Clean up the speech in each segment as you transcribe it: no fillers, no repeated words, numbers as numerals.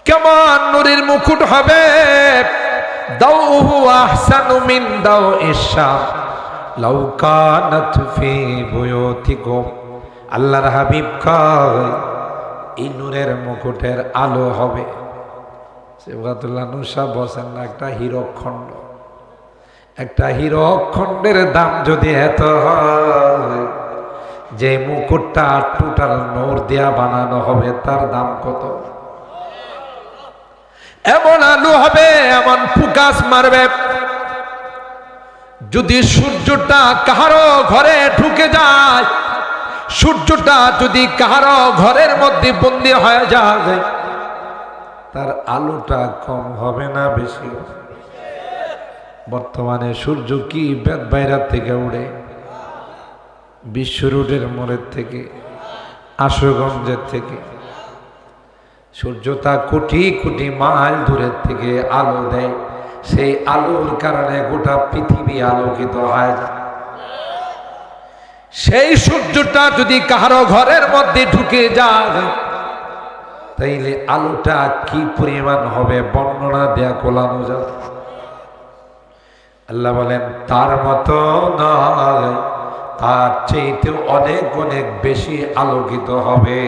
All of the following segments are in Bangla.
কেমন নূরের মুকুট হবে? দাউহু আহসানু মিন দাউইশ শাম লাউ কানাত ফি বুয়ুতিকুম। আল্লাহর হাবিব কয় এই নূরের মুকুটের আলো হবে, সিবগাতুল্লাহ নূর সাহেব বলেন না, একটা হীরকখণ্ড, একটা হীরকখণ্ডের দাম যদি এত হয়, যে মুকুটটা টোটাল নূর দিয়া বানানো হবে তার দাম কত? এমন আলো হবে, এমন ফোকাস মারবে, যদি সূর্যটা কাহারো ঘরে ঢুকে যায়, সূর্যটা যদি কাহারো ঘরের মধ্যে বন্দী হয়ে যায়, তার আলোটা কম হবে না বেশি হবে? বর্তমানে সূর্য কি বেতবাইরার থেকে উড়ে, বিশ্ব রোডের মোড়ের থেকে, আশুগঞ্জের থেকে, সূর্য তা কোটি কোটি মাইল দূরের থেকে আলো দেয়। সেই আলোর কারণে গোটা পৃথিবী আলোকিত হয় যায়। সেই সূর্যটা যদি কাহারো ঘরের মধ্যে ঢুকে যায়, তাইলে আলোটা কি পরিমাণ হবে বর্ণনা দেয়া কোলানো যায়। আল্লাহ বলেন তার মতো নয়, তার চাইতে অনেক অনেক বেশি আলোকিত হবে।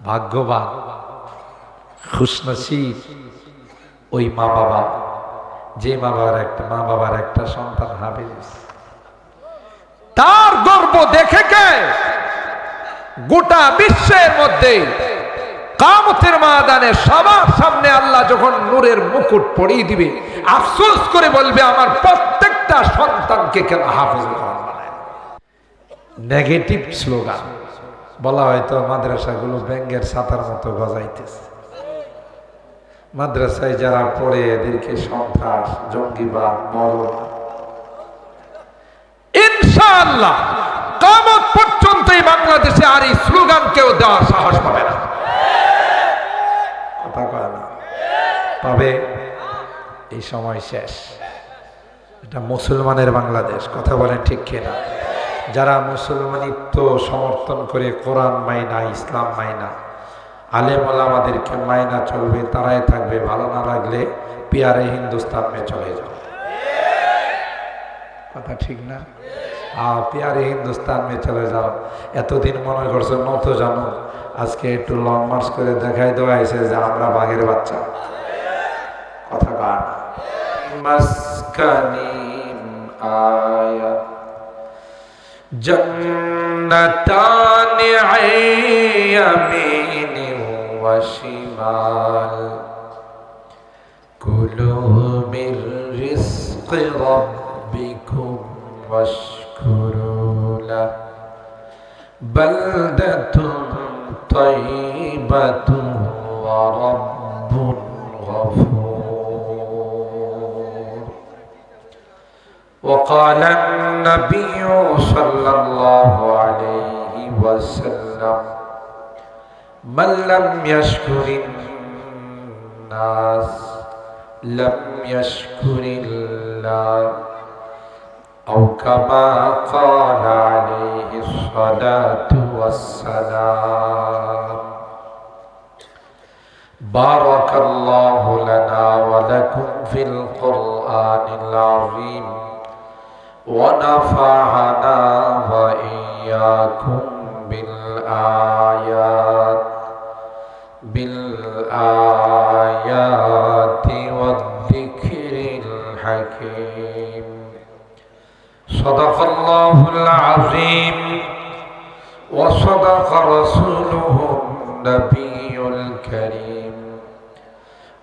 ভাগ্যবান, খুশনসিব ওই মা বাবা, যে মা বাবার একটা সন্তান হাফেজ, তার গর্ব দেখে কে গোটা বিশ্বের মধ্যে কিয়ামতের ময়দানে সবার সামনে আল্লাহ যখন নূরের মুকুট পরিয়ে দিবে, আফসোস করে বলবে আমার প্রত্যেকটা সন্তানকে কেন হাফেজ বানায়। নেগেটিভ স্লোগান বলা হয়তো মাদ্রাসাগুলো ব্যাঙ্গের ছাতার মতো গজাইতেছে। মাদ্রাসায় যারা পড়ে এদেরকে সন্ত্রাস, জঙ্গিবাদ, মরণ। ইনশাআল্লাহ কিয়ামত পর্যন্ত এই বাংলাদেশে আর এই স্লোগান কেউ দেওয়ার সাহস পাবে না। কথা কয় না? পাবে? এই সময় শেষ। এটা মুসলমানের বাংলাদেশ, কথা বলেন ঠিক কিনা? যারা মুসলমানিত্ব সমর্থন করে কোরআন মাইনা, ইসলাম মাইনা, আলেম ওলামাদেরকে মাইনা চলবে, তারাই থাকবে। ভালো না লাগলে পিয়ারে হিন্দুস্তান মে চলে যাও। কথা ঠিক না? পিয়ারে হিন্দুস্তান মে চলে যাও। এতদিন মনে করছো নত জানো, আজকে একটু লং মার্চ করে দেখাই দেওয়া হয়েছে যে আমরা বাঘের বাচ্চা। কথা কার? মাসকানি আয়া জন্নতান ইয়ামিন ওয়া শিমাল কুলু মির রিজকি রাব্বিকুম ওয়াশকুরু লাহ বালদাতুন তাইবাতুন ওয়া রাব্বুন গফুর। وقال النبي صلى الله عليه وسلم من لم يشكر الناس لم يشكر الله أو كما قال عليه الصلاة والسلام. بارك الله لنا ولكم في القرآن العظيم ونفعنا وإياكم بالآيات والذكر الحكيم. صدق الله العظيم وصدق رسوله النبي الكريم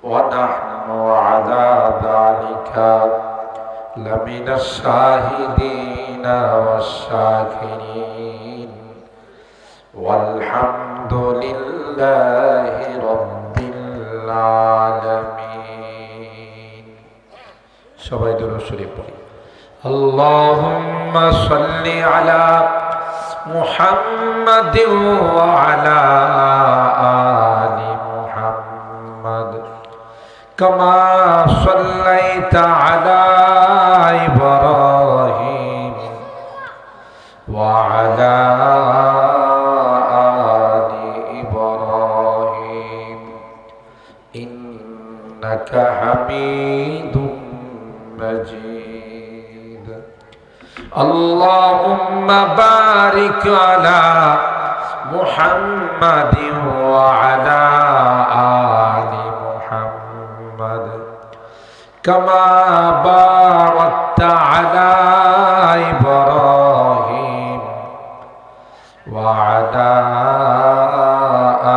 ونحن على ذلك لمن الشاهدين والشاكرين والحمد لله رب العالمين. সবাই দুরূদ শরীফ পড়ি। اللهم صل على محمد وعلى آل محمد كما صليت على إبراهيم وعلى آل إبراهيم ইন্নাকা হামিদুম মাজিদ। আল্লাহুম্মা বারিক আলা মুহাম্মাদিন ওয়া আলা আলি মুহাম্মাদ কামা বারাকতা আলা ইব্রাহিম ওয়া আলা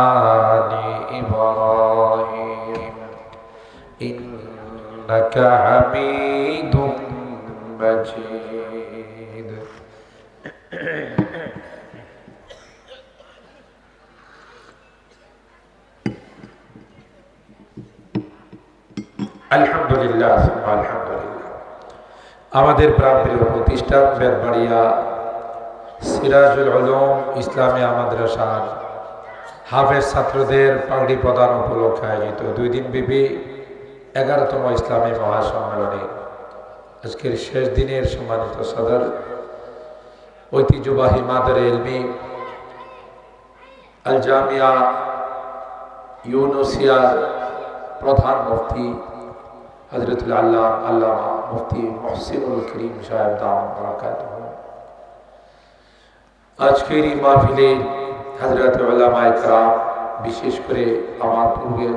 আলি ইব্রাহিম ইন্নাকা হামিদুম মাজিদ। আলহামদুলিল্লাহ, আলহামদুলিল্লাহ। আমাদের প্রাণপ্রিয় প্রতিষ্ঠান বেতবাড়িয়া সিরাজুল উলুম ইসলামিয়া মাদ্রাসার হাফেজ ছাত্রদের পাগড়ি প্রদান উপলক্ষে আয়োজিত 2 দিন ব্যাপী 11তম ইসলামী মহাসম্মেলনে আজকের শেষ দিনের সম্মানিত সদর ঐতিহ্যবাহী মাদারে ইলমি আল জামিয়া ইউনুসিয়ার প্রধান মুফতি হযরতুল আল্লামা মুফতি মুহসিনুল করিম সাহেব দাম বারাকাতুহু আজকের এই মাহফিলে হযরত উলামায়ে কেরাম, বিশেষ করে আমার পূর্বে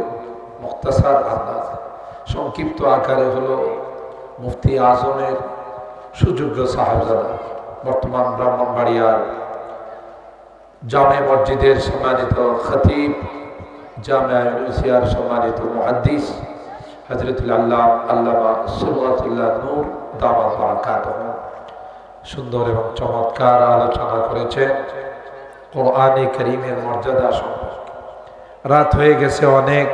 মুখতাসার আন্দাজ সংক্ষিপ্ত আকারে হলো মুফতি আজমের সুযোগ্য সাহেবজাদা, বর্তমান ব্রাহ্মণবাড়িয়ার জামে মসজিদের সম্মানিত খতিব, জামিয়া ইউনুসিয়ার সম্মানিত মুহাদ্দিস হযরতুল আল্লামা সুবহাতুল্লাহ নূর দামাত বারাকাতুহু সুন্দর এবং চমৎকার আলোচনা করেছেন কোরআনে কারীমের মর্যাদা সম্পর্কে। রাত হয়ে গেছে অনেক,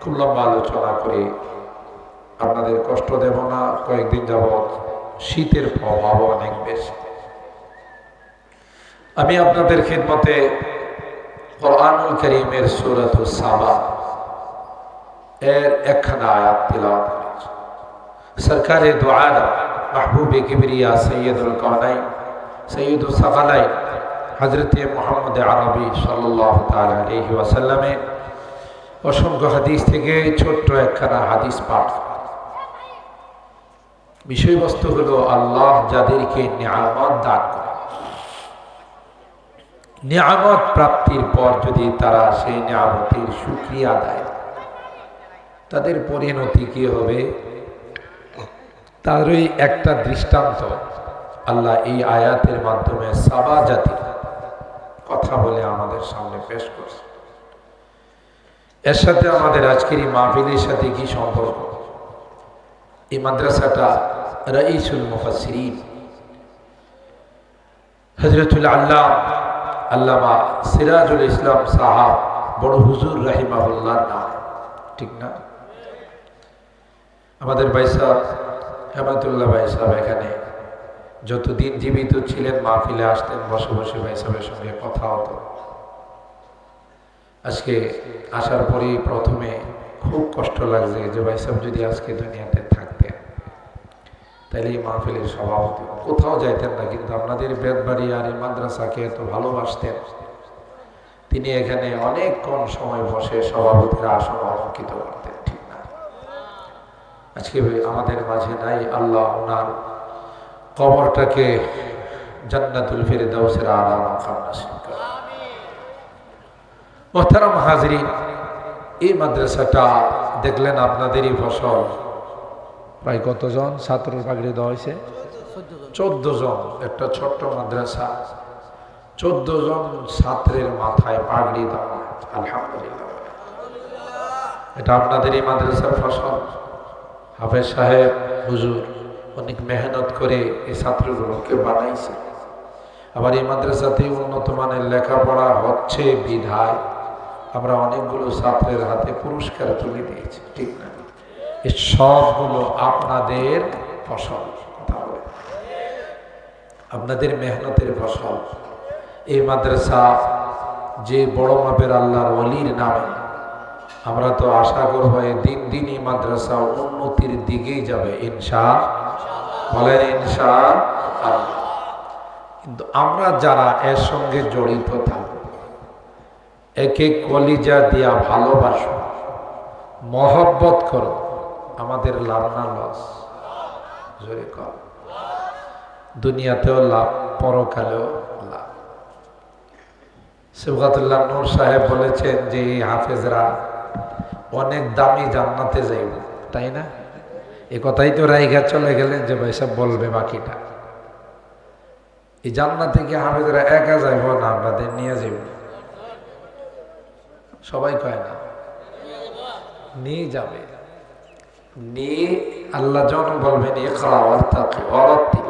খুব লম্বা আলোচনা করে আপনাদের কষ্ট দেব না। কয়েকদিন যাবৎ শীতের প্রভাব অনেক বেশি। আমি আপনাদের খিদমতে কোরআনুল কারীমের সূরাতুস সাবা এর একখানা আয়াত তিলাওয়াত করেছি। সরকারে দু আলম মাহবুবে কিবরিয়া সৈয়দুল কাওনাইন সৈয়দুস সাকালাইন হযরতে মুহাম্মদ আরবি সাল্লাল্লাহু তাআলা আলাইহি ওয়াসাল্লামের অসংখ্য হাদিস থেকে ছোট্ট একখানা হাদিস পাঠ। বিষয়বস্তু হলো আল্লাহ যাদেরকে নিয়ামত দান করে, নিয়ামত প্রাপ্তির পর যদি তারা সেই নিয়ামতের শুকরিয়া দেয়, তাদের পরিণতি কি হবে তারই একটা দৃষ্টান্ত আল্লাহ এই আয়াতের মাধ্যমে সাবা জাতির কথা বলে আমাদের সামনে পেশ করছে। এর সাথে আমাদের আজকের এই মাহফিলের সাথে কি সম্পর্ক? এই মাদ্রাসাটা রাইসুল মুফাসসিরিন হযরতুল আল্লামা সিরাজুল ইসলাম সাহাব বড় হুজুর রাহিমাহুল্লাহর নাম, ঠিক না? আমাদের ভাই সাহেব হেমায়েতুল্লাহ ভাই সাহেব এখানে যতদিন জীবিত ছিলেন মাহফিলে আসতেন, বসে বসে ভাই সাহেবের সঙ্গে কথা হতো। আজকে আসার পরেই প্রথমে খুব কষ্ট লাগছে যে ভাই সাহেব যদি আজকে দুনিয়াতে থাকতেন তাহলে এই মাহফিলের সভাপতি, কোথাও যাইতেন না, কিন্তু আপনাদের বেতবাড়ি আর এই মাদ্রাসাকে এত ভালোবাসতেন, তিনি এখানে অনেকক্ষণ সময় বসে সভাপতির আসন অলঙ্কিত করতেন, ঠিক না? আজকে আমাদের মাঝে নাই। আল্লাহ ওনার কবরটাকে জান্নাতুল ফিরদাউসের আলা মাকাম নসিব করেন। মুহতারাম হাজরিন, এই মাদ্রাসাটা দেখলেন আপনাদেরই ফসল। প্রায় কতজন ছাত্রের পাগড়ি দেওয়া হয়েছে? 14 জন। একটা ছোট্ট মাদ্রাসা, 14 জন ছাত্রের মাথায় পাগড়ি দেওয়া। আলহামদুলিল্লাহ, এটা আপনাদেরই মাদ্রাসার ফসল। হাফেজ সাহেব হুজুর অনেক মেহনত করে এই ছাত্রগুলোকে বানাইছে। আবার এই মাদ্রাসাতে উন্নত মানের লেখাপড়া হচ্ছে বিধায় আমরা অনেকগুলো ছাত্রের হাতে পুরস্কার তুলে দিয়েছি, ঠিক না? এই সবগুলো আপনাদের ফসল, কথা বলে আপনাদের মেহনতের ফসল। এই মাদ্রাসা যে বড় মাপের আল্লাহর ওলির নামে, আমরা তো আশা করবো দিন দিন এই মাদ্রাসা উন্নতির দিকেই যাবে ইনশাআল্লাহ। বলেন ইনশাআল্লাহ। কিন্তু আমরা যারা এর সঙ্গে জড়িত থাকব, একে কলিজা দিয়া ভালোবাসো, মহব্বত করো, আমাদের লাভ না লস? জোরে কর। দুনিয়াতেও লাভ, পরকালেও লাভ। সিবগাতুল্লাহ নূর সাহেব বলেছেন যে হাফেজরা অনেক দামি জান্নাতে যাইব, তাই না? এই কথাই তো রাইগা চলে গেলেন যে ভাই সব বলবে বাকিটা। এই জান্নাতে কি হাফেজরা একা যাইব না আপনাদের নিয়ে যাইব? সবাই কয় না, নিয়ে যাবে। নিয়ে আল্লাহ যখন বলবেন ইকরা ওয়ারতাকি ওয়ারাত্তিল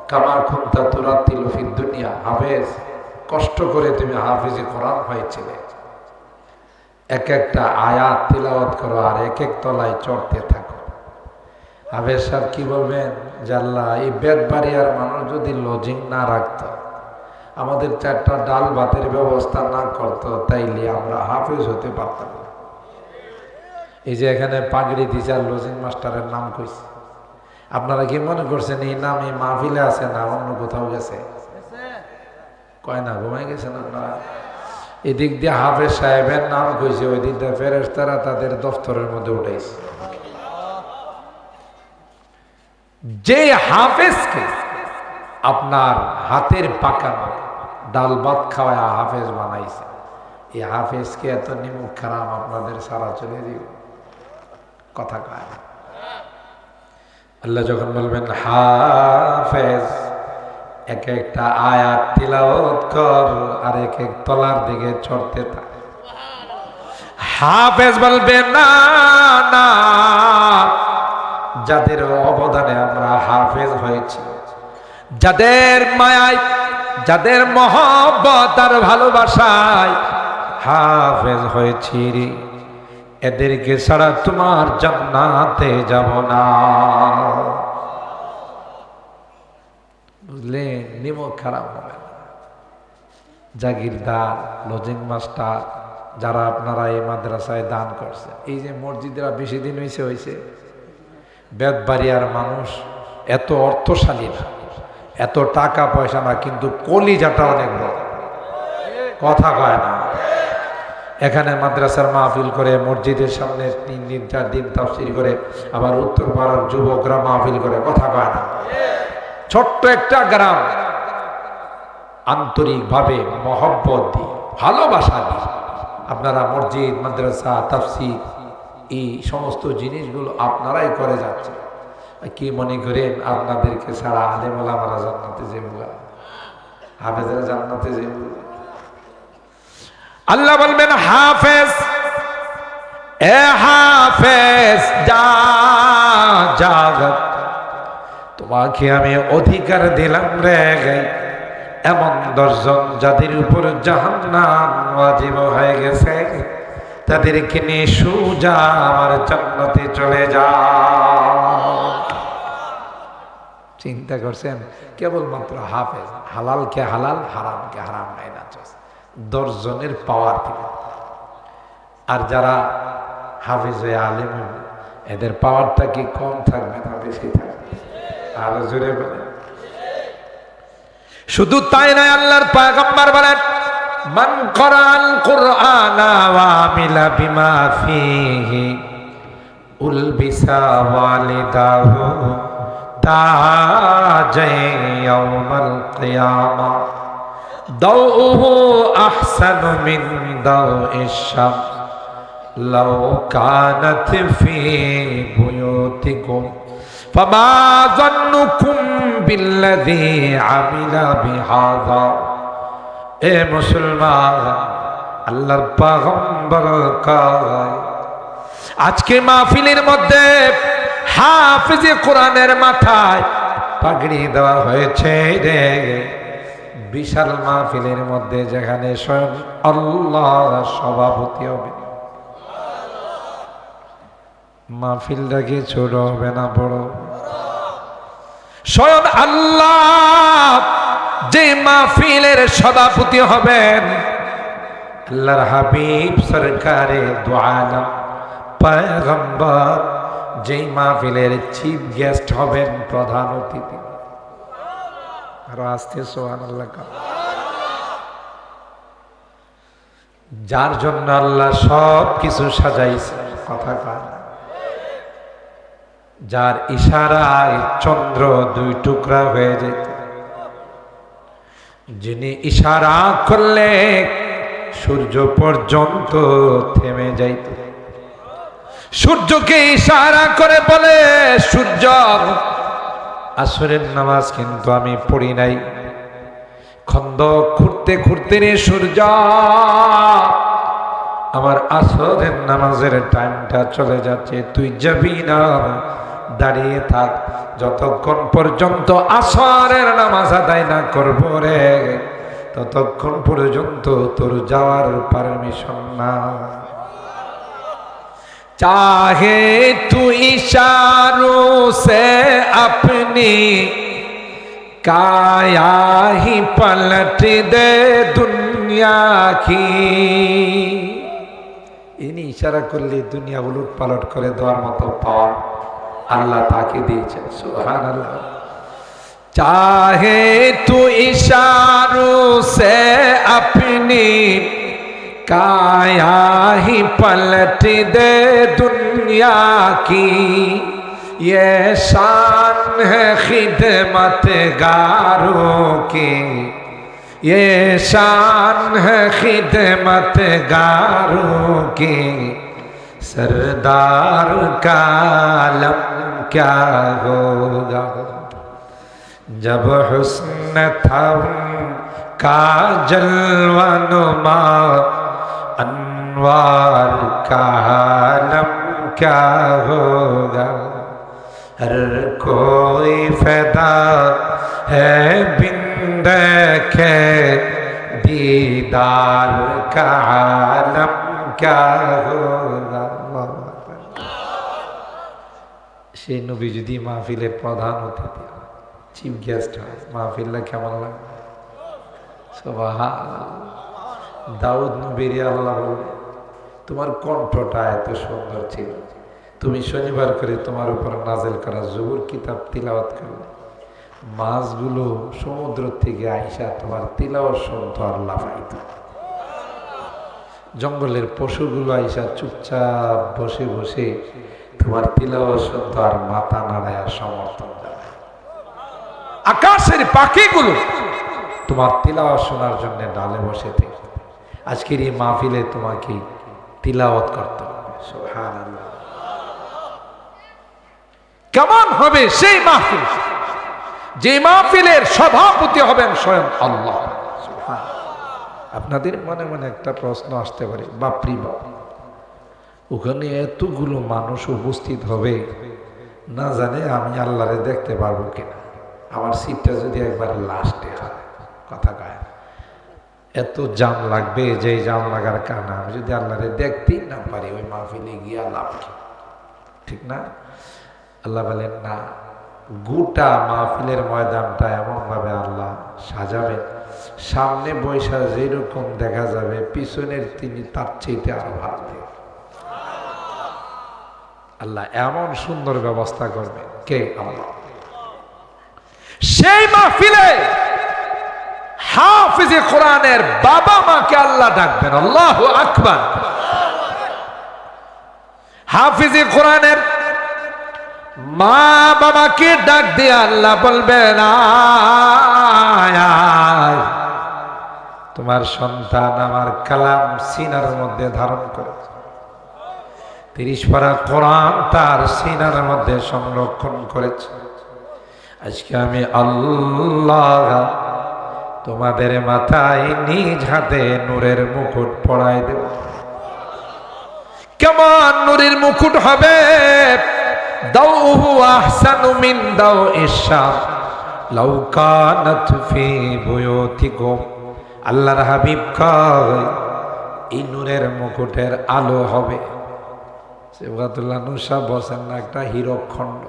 কামা কুনতা তুরাত্তিলু ফিদ দুনিয়া, হাফেজ কষ্ট করে তুমি হাফেজে কোরআন হয়েছিলে, এক একটা আয়াত তিলাওয়াত করো আর এক এক তলায় চড়তে থাকো। হাফেজ সাহেব কি বলবেন যে আল্লাহ এই বেতবাড়িয়ার মানুষ যদি লজিং না রাখতো, আমাদের 4টা ডাল ভাতের ব্যবস্থা না করতো, তাইলে আমরা হাফেজ হতে পারতাম না। এই যে এখানে পাগড়ি টিচার লজিং মাস্টারের নাম কইছে, আপনারা কি মনে করছেন এই নাম এই মাহফিলে আছে না অন্য কোথাও গেছে? কয় না, ঘুমাই গেছেন আপনারা? এদিক দিয়ে হাফেজ সাহেবের নাম কইছে, ওই দিক দিয়ে ফেরেশতারা তাদের দফতরের মধ্যে উঠাইছে। যে হাফেজকে আপনার হাতের পাকানো ডাল ভাত খাওয়ায় হাফেজ বানাইছে, এই হাফেজকে এত নিমুখ খারাপ আপনাদের সারা চলে দিব? কথা কয় না। আল্লাহ যখন বলবেন হাফেজ এক একটা আয়াত তিলাওয়াত কর আর এক এক তলার দিকে চড়তে থাক, হাফেজ বলবে না না, যাদের অবদানে আমরা হাফেজ হয়েছি, যাদের মায়ায়, যাদের মহব্বত আর ভালোবাসায় হাফেজ হয়েছি রে, এদেরকে ছাড়া তোমার জান্নাতে যাব না। বুঝলে, নিমক খারাপ হবে না। জাগিরদার, লজিং মাস্টার যারা আপনারা এই মাদ্রাসায় দান করছে, এই যে মসজিদরা বেশি দিন হয়েছে, বেতবাড়িয়ার মানুষ এত অর্থশালী না, এত টাকা পয়সা না, কিন্তু কলিজাটা অনেক বড়। কথা কয় না। এখানে মাদ্রাসার মাহফিল করে, মসজিদের সামনে 3 দিন 4 দিন তাফসীর করে, আবার উত্তর পাড়ার যুবকরা মাহফিল করে। কথা কয় না। ছোট্ট একটা গ্রাম, আন্তরিকভাবে মহব্বত দিয়ে, ভালোবাসা দিয়ে আপনারা মসজিদ, মাদ্রাসা, তাফসীর এই সমস্ত জিনিসগুলো আপনারাই করে যাচ্ছেন। কি মনে করেন আপনাদেরকে ছাড়া আলেম ওলামারা জান্নাতে যাবে, হাফেজরা জান্নাতে যাবে? আল্লাহ বলবেন হাফেজ, এ হাফেজ যা যা, তোমাকে আমি অধিকার দিলাম রে এমন 10 জন যাদের উপর জাহান্নাম ওয়াজিব হয়ে গেছে, তাদেরকে নিয়ে সোজা আমার জান্নাতে চলে যাও। চিন্তা করছেন? কেবলমাত্র হাফেজ, হালালকে হালাল, হারামকে হারাম নাই না, 10 জনের পাওয়ার থেকে। আর যারা হাফেজ হয়ে আলেম, এদের পাওয়ারটা কি কম থাকবে না বেশি থাকবে? আরো জোরে বলেন। শুধু তাই নয়, আল্লাহর পয়গম্বর বলেন মান করাল কুরআনা ওয়া আমিলা বিমা ফীহি উলবিসা ওয়ালিদাহু তাজাই ইয়াউমাল কিয়ামা দাউহু আহসানু মিন দাউইশ শাম লাউ কানাত ফী বুয়ুতিকুম ফামা যান্নুকুম বিল্লাযী আমিলা বিহাযা। এ মুসলমান, আল্লাহর পয়গম্বর কয় আজকে মাহফিলের মধ্যে হাফেজে কোরআনের মাথায় পাগড়ি দেওয়া হয়েছে রে, বিশাল মাহফিলের মধ্যে যেখানে স্বয়ং আল্লাহ সভাপতি হবে। মাহফিলটা কি ছোট হবে না বড়? স্বয়ং আল্লাহ যে মাহফিলের সভাপতি হবেন, আল্লাহর হাবিব সরকারে দু আলম পয়গম্বর যেই মাহফিলের চিফ গেস্ট হবেন, প্রধান অতিথি। আর আস্তে সুবহানাল্লাহ। যার জন্য আল্লাহ সব কিছু সাজাইছে, কথা কয়, যার ইশারায় চন্দ্র দুই টুকরা হয়ে যেত, যিনি ইশারা করলে সূর্য পর্যন্ত থেমে যাইত। সূর্যকে ইশারা করে বলে, সূর্য আসরের নামাজ কিন্তু আমি পড়ি নাই, খন্দক খুঁড়তে খুঁড়তে রে সূর্য আমার আসরের নামাজের টাইমটা চলে যাচ্ছে, তুই যাবি না, দাঁড়িয়ে থাক, যতক্ষণ পর্যন্ত আসরের নামাজ আদায় না করবো রে ততক্ষণ পর্যন্ত তোর যাওয়ার পারমিশন না। चाहे तू इशारों से अपनी काया ही पलट दे दुनिया की, इन्हीं इशारा করলে দুনিয়া উলট পালট করে দেওয়ার মতো পাওয়ার আল্লাহ তাকে দিয়েছেন। সুবহানাল্লাহ। चाहे तू इशारों से अपनी काया ही पलट दे दुनिया की, ये शान है खिदमतगारों की, ये शान है खिदमतगारों की, सरदार का आलम क्या होगा जब हुस्न था उनका जलवा नुमा, अनवार का आलम क्या होगा, हर कोई फैदा है बिन देखे दीदार का आलम क्या होगा। সেই নবী যদি মাহফিলের প্রধান অতিথি চিফ গেস্ট হয়, মাহফিলটা কেমন লাগবে? সুবহানাল্লাহ। দাউদ নবীর আল্লাহ বলে, তোমার কণ্ঠটা এত সুন্দর ছিল, তুমি শনিবার করে তোমার উপর নাজেল করা জবুর কিতাব তিলাওয়াত করলে, মাছগুলো সমুদ্র থেকে আইসা তোমার তিলাওয়াত শুনতো আর লাফাইত, জঙ্গলের পশুগুলো আইসা চুপচাপ বসে বসে তোমার তিলাওয়াত শুনতো আর মাথা নাড়ায়া সমর্থন জানায়, আকাশের পাখিগুলো তোমার তিলাওয়াত শোনার জন্য ডালে বসে থেকে। আজকের এই মাহফিলে তোমাকে তিলাওয়াত করতে হবে। সুবহানাল্লাহ। কেমন হবে সেই মাহফিল, যে মাহফিলের সভাপতি হবেন স্বয়ং আল্লাহ। আপনাদের মনে মনে একটা প্রশ্ন আসতে পারে, বাপরি বাপ, ওখানে এতগুলো মানুষ উপস্থিত হবে, না জানে আমি আল্লাহরে দেখতে পারবো কিনা, আমার সিটটা যদি একবার লাস্টে হয়, কথা কয় এত জাম লাগবে, যে জাম লাগার কারণে আমি যদি আল্লাহরে দেখতেই না পারি ওই মাহফিলে গিয়া লাভ কি, ঠিক না? আল্লাহ বলেন না, গোটা মাহফিলের ময়দানটা এমনভাবে আল্লাহ সাজাবেন, সামনে বৈশা যেরকম দেখা যাবে পিছনের তিনি তার চাইতে আরো ভালো। আল্লাহ এমন সুন্দর ব্যবস্থা করবে, কে? আল্লাহ। সেই মাহফিলে হাফিজে কোরআনের বাবা মাকে আল্লাহ ডাকবেন, আল্লাহু আকবার। হাফিজে কোরআনের মা বাবাকে ডাক দিয়ে আল্লাহ বলবেন, তোমার সন্তান আমার কালাম সিনার মধ্যে ধারণ করেছে, 30 পারা কোরআন তার সিনার মধ্যে সংরক্ষণ করেছে। আজকে আমি আল্লাহ তোমাদের মাথায় নিজ হাতে নূরের মুকুট পরাই দেব। কেমন নূরের মুকুট হবে? দাউহু আহসানু মিন দাউইশ শাম লাউ কানাত ফি বুয়ুতিকুম। আল্লাহর হাবিব কয়, এই নূরের মুকুটের আলো হবে। সিবগাতুল্লাহ নুসা বলেন না, একটা হীরকখণ্ড,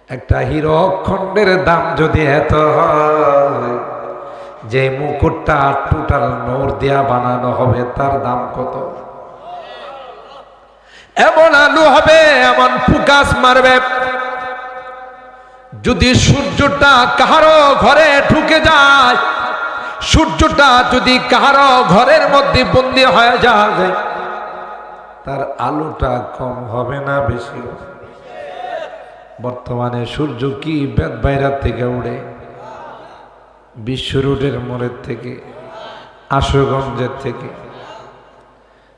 একটা হীরকখণ্ডের দাম যদি এত হয়, যে মুকুটটা টোটাল নূর দিয়া বানানো হবে তার দাম কত? এমন আলো হবে, এমন ফোকাস মারবে, যদি সূর্যটা কাহারো ঘরে ঢুকে যায়, সূর্যটা যদি কাহারো ঘরের মধ্যে বন্দী হয়ে যায়, তার আলোটা কম হবে না বেশি হবে? বর্তমানে সূর্য কি বেদবাইরার থেকে উড়ে, বিশ্ব রোডের মোড়ের থেকে, আশুগঞ্জের থেকে।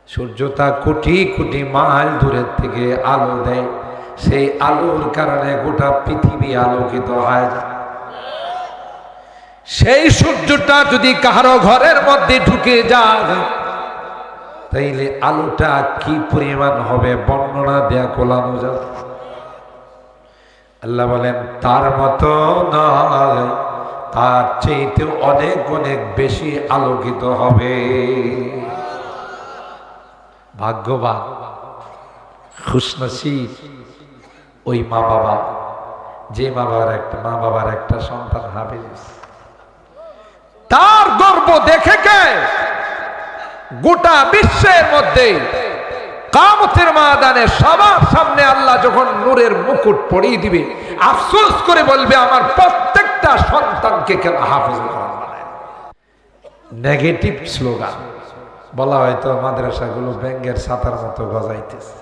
সূর্য তা কোটি কোটি মাইল দূরের থেকে আলো দেয়, সেই আলোর কারণে গোটা পৃথিবী আলোকিত হয়। সেই সূর্যটা যদি কারো ঘরের মধ্যে ঢুকে যায়, তাইলে আলোটা কি পরিমাণ হবে বর্ণনা দেয়া কোলানো যাবে। আল্লাহ বলেন তার মতো নয়, তার চাইতে অনেক অনেক বেশি আলোকিত হবে। ভাগ্যবান খুশনসিব ওই মা বাবা, যে মা বাবার একটা সন্তান হাফেজ। তার গর্ব দেখে কে গোটা বিশ্বের মধ্যে কিয়ামতের ময়দানে সবার সামনে আল্লাহ যখন নূরের মুকুট পরিয়ে দিবে, আফসোস করে বলবে আমার প্রত্যেকটা সন্তানকে কেন হাফেজ কোরআন বানায়। নেগেটিভ স্লোগান বলা হয়তো মাদ্রাসাগুলো ব্যাঙ্গের ছাতার মতো গজাইতেছে।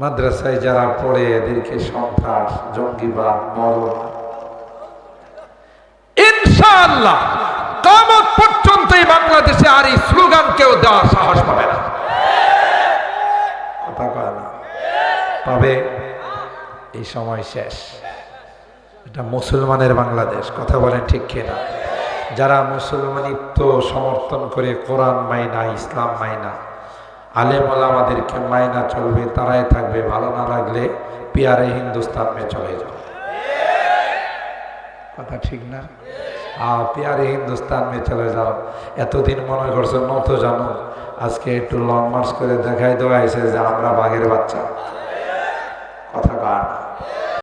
মাদ্রাসায় যারা পড়ে এদেরকে সন্ত্রাস, জঙ্গিবাদ, মরণ। ইনশাআল্লাহ কিয়ামত পর্যন্ত এই বাংলাদেশে আর এই স্লোগান কেউ দেওয়ার সাহস পাবে না। কথা কয় না? পাবে? এই সময় শেষ। এটা মুসলমানের বাংলাদেশ। কথা বলেন ঠিক কিনা? যারা মুসলমানিত্ব সমর্থন করে কোরআন মাইনা, ইসলাম মাইনা, আলেম ওলামাদেরকে মাইনা চলবে, তারাই থাকবে। ভালো না লাগলে পিয়ারে হিন্দুস্তান মে চলে যাও। কথা ঠিক না? পিয়ারে হিন্দুস্তান মে চলে যাও। এতদিন মনে করছো নত জানো, আজকে একটু লং মার্চ করে দেখাই দেওয়া হয়েছে যে আমরা বাঘের বাচ্চা।